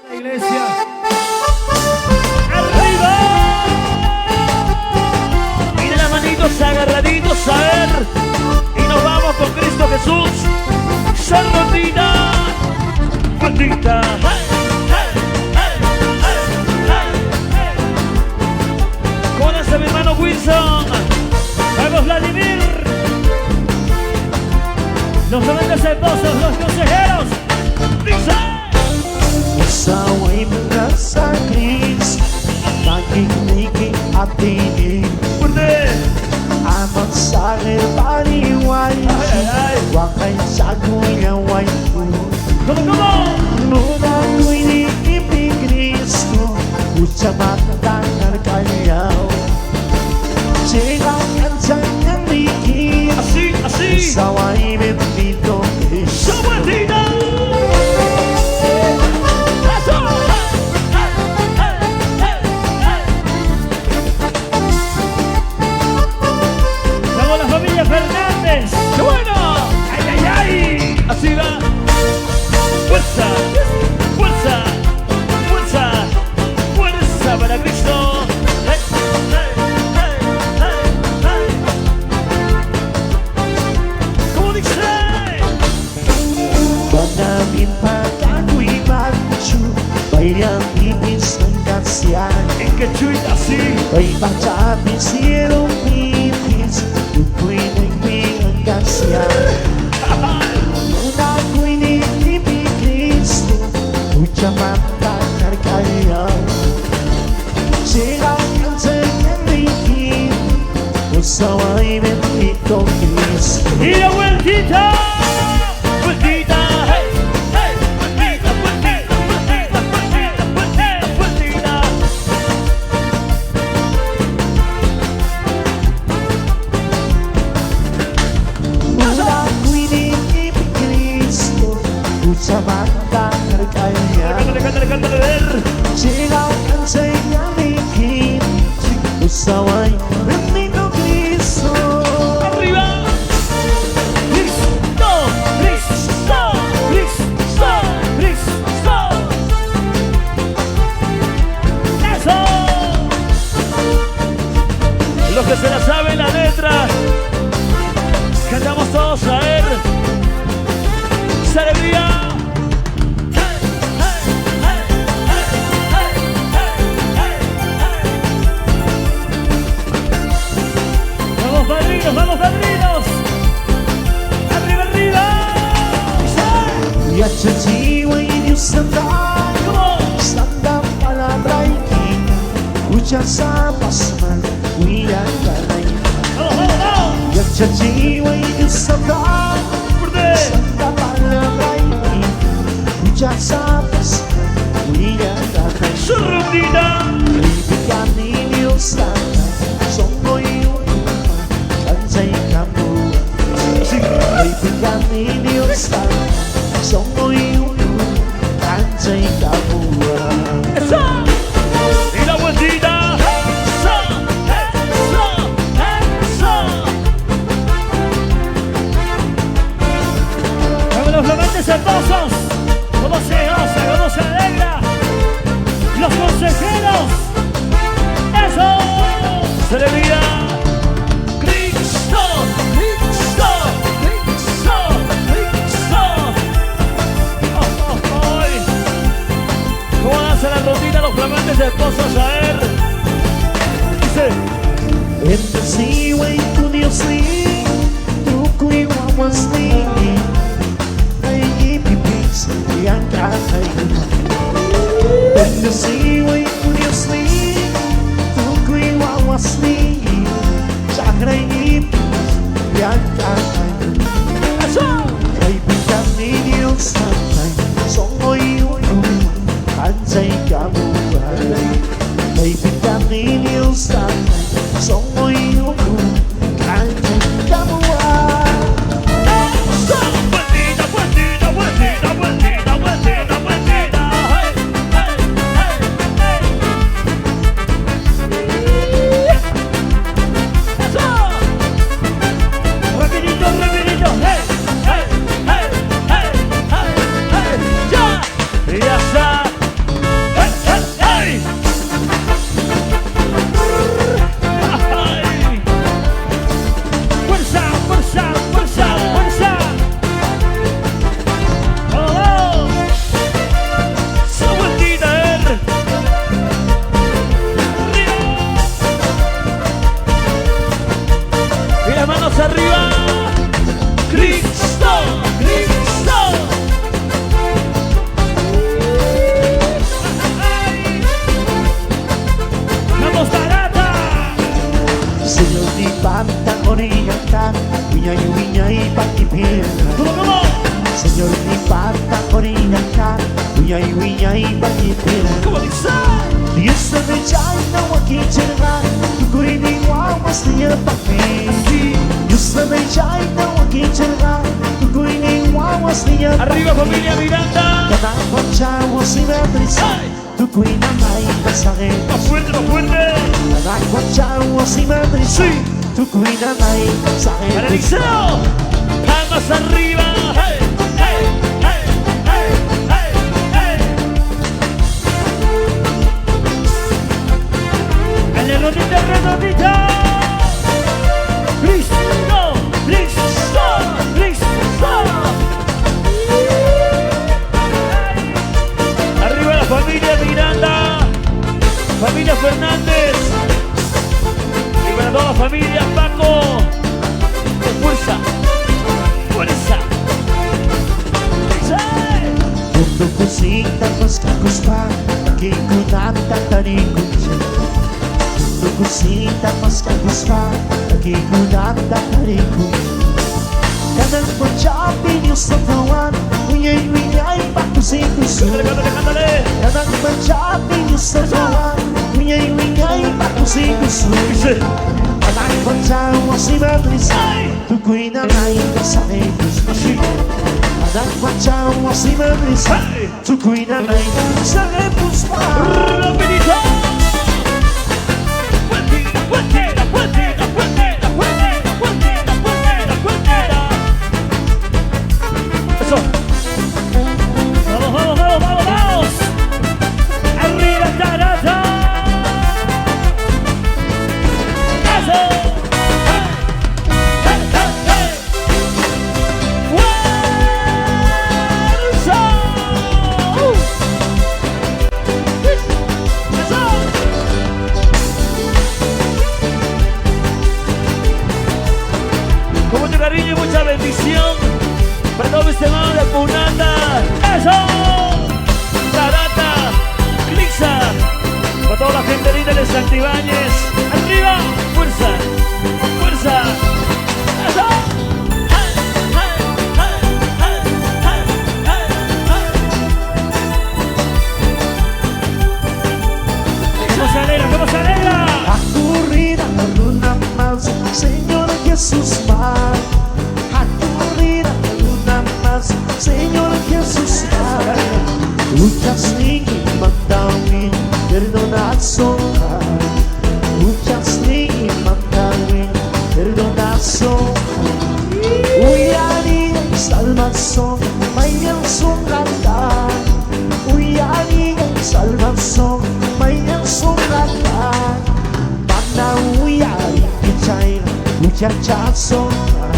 La iglesia. ¡Arriba! Y de las manitos agarraditos a ver. Y nos vamos con Cristo Jesús. Sardonita. Bandita. ¿Cómo hace mi hermano Wilson? Vamos Vladimir. Los amantes esposos, los consejeros. ¡Dice! Saway mga sa Chris, nakikinig at tinig. Amat sa baliway, wakay sa kuyaway ko. Nuna ko'y ni Kristo, usa matandang kayaw. Sigaw yan sa niyang bigil, saway bendito Kristo. Fernández, ¡qué bueno! ¡Ay, ay, ay! Así va. ¡Fuerza! ¡Fuerza! ¡Fuerza! ¡Fuerza para Cristo! ¡Hey, hey, hey, hey, hey! ¿Cómo dice? Panamin pagkako'y magpuso, bayang ibis ng kasyan. En que chuita así. Ay pagsabi siyong ibis, luko'y nagbilang kasyan. Una ko'y nilibig Kristo, ucha matandang kayaw. Sigaw yan sa niyang bigil, usaway bendito Kristo. Y la vueltita. Vueltita. Hey, hey. Vueltita, vueltita, vueltita, vueltita, vueltita, vueltita. Una ko'y nilibig Kristo, ucha matandang kayaw. Cántale, cántale, cántale, ver. Sigaw yan sa niyang bigil, usaway bendito Kristo. Arriba. Cristo, Cristo, Cristo, Cristo. Eso. Los que se la saben la letra, cantamos todos a él. ¡Esa alegría! Hey, hey, hey, hey, hey, hey, hey, hey. ¡Vamos, padrinos, vamos, padrinos! ¡Arriba, arriba! At sa jiwa'y Diyos ng tayo, sandang palabray kita, kutya sa pasman, uyan kalay. At sa jiwa'y Diyos ng tayo, sandang palabray kita, kutya sa pasman, uyan kalay. ¡Surrundita! Kaibigan ni Diyos tatay, songko'y utuman, kansay kamuha. Kaibigan ni Diyos tatay, songko'y utuman, kansay kamuha. ¡Eso! ¡Y la vueltita! ¡Eso! ¡Eso! ¡Eso! ¡Vamos los flamantes hermosos! ¡Cómo se goza, cómo se alegra! ¡Los consejeros! ¡Eso! ¡Se le mira! ¡Cristo! ¡Cristo! ¡Cristo! ¡Cristo! ¡Oh, oh, oh! ¿Cómo hace la rutina los flamantes esposos a él? Dice. En the seaway to Diyos ni, tuko'y wawas ni, ay ibibis iyang kakay. En the seaway to Diyos ni, tuko'y wawas ni, sakray ibibis iyang kakay. Kaibigan ni Diyos tatay, songo'y unuman, kansay kamuhay. Kaibigan ni Diyos tatay, songo'y unuman, kansay kamuhay. Vueltita, vueltita, vueltita, vueltita, vueltita, vueltita. Hey, hey, hey, hey. Eso. Rapidito. pipira. ¿Cómo dice? Dios me jai na wakichirga, tukuri ni wawas niya pakmi. Dios me jai na wakichirga, tukuri ni wawas niya. Arriba familia Miranda. Kadang pachawa si matrisa, tukuri na may kasakit. Más fuerte, más fuerte. Kadang pachawa si matrisa, tukuri na may kasakit. Para Eliseo. Palmas arriba. Hey, hey, hey, hey, hey, hey. El redondita, redondita. Listo, listo, listo. Arriba la familia Miranda. Familia Fernández. Y para toda la familia Paco. Fuerza. Fuerza. Mundo kusita mas kakuspa, nakikunan tataning kunja. Mundo kusita mas kakuspa, nakikunan tataning kunja. Kanang pachapi niyo sa tawan, unyay-unyay pakusin-kusin. Cántale. Kanang pachapi niyo sa tawan, unyay-unyay pakusin-kusin. Kanang pachawa si Matrisa, tukoy na ngayon kasakit. Kanang pachawa si Matrisa, tukoy na ngayon kasakit. Rapidito. Puentita, puentita, puentita, puentita, puentita, puentita, puentita, puentita. Eso. Vamos, vamos, vamos, vamos, vamos. Arriba, tarata. Eso. Hey, hey, hey, hey. Fuerza. Eso. Con mucho cariño y mucha bendición para todo este hermano de Punanda. ¡Eso! Tarata, Clixa, para toda la gente linda de Santibáñez. ¡Arriba! ¡Fuerza! ¡Fuerza! ¡Eso! ¡Hey, hey, hey, hey, hey, hey, hey! ¿Cómo se alegra? ¿Cómo se alegra? Akurida luna mas, Señor Jesús mar. Akurida luna mas, Señor Jesús mar. Muchas lingui mandawi, perdona soka. Muchas lingui mandawi, perdona soka. Uyari salvación, mayan son cantar. Uyari salvación, mayan son cantar. Mana uyari kichay, muchacha soka.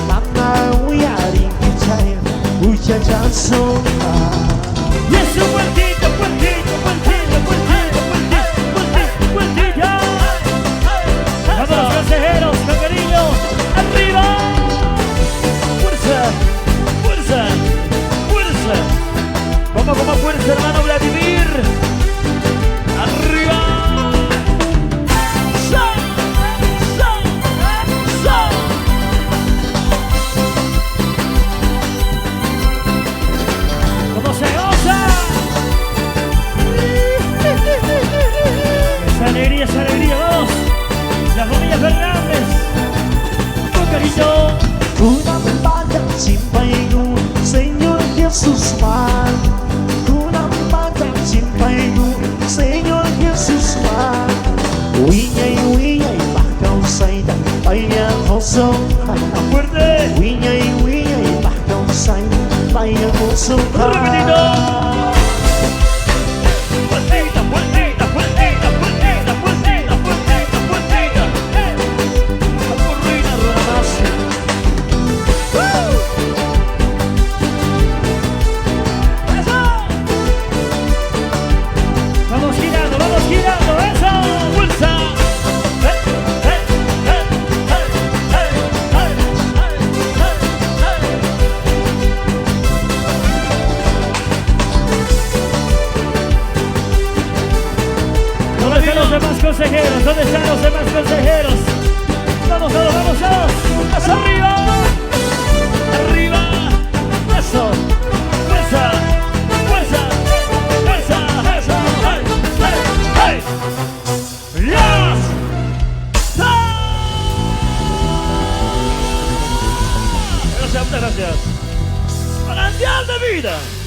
Mana uyari kichay, muchacha soka. Y es un puentito, puentito, puentito, puentito, puentito, puentito, puentito. Vamos los consejeros, con cariño. ¡Arriba! ¡Fuerza! ¡Fuerza! ¡Fuerza! Vamos con más fuerza, hermano Vladimir. ¡Arriba! ¡Sa! ¡Sa! ¡Sa! ¡Cómo se goza! Esa alegría, vamos. La familia Fernández. Con cariño. Kunang padang simpayno, Señor Jesús man. Kunang padang simpayno, Señor Jesús man. Uyay, bakaw say payang hosong. Fuerte. Uyay, bakaw say payang hosong. Rapidito. Puentita, puentita, puentita, puentita, puentita, puentita, puentita. Aburrida, Ronamazo. ¡Eso! Vamos girando, eso. ¡Fuerza! ¡Hey, hey, hey, hey, hey, hey, hey, hey, hey! ¿Dónde están los demás consejeros? ¿Dónde están los demás consejeros? Vamos todos, vamos todos. ¡Más arriba! ¡Arriba! ¡Eso! ¡Fuerza! ¡Fuerza! ¡Fuerza! vida.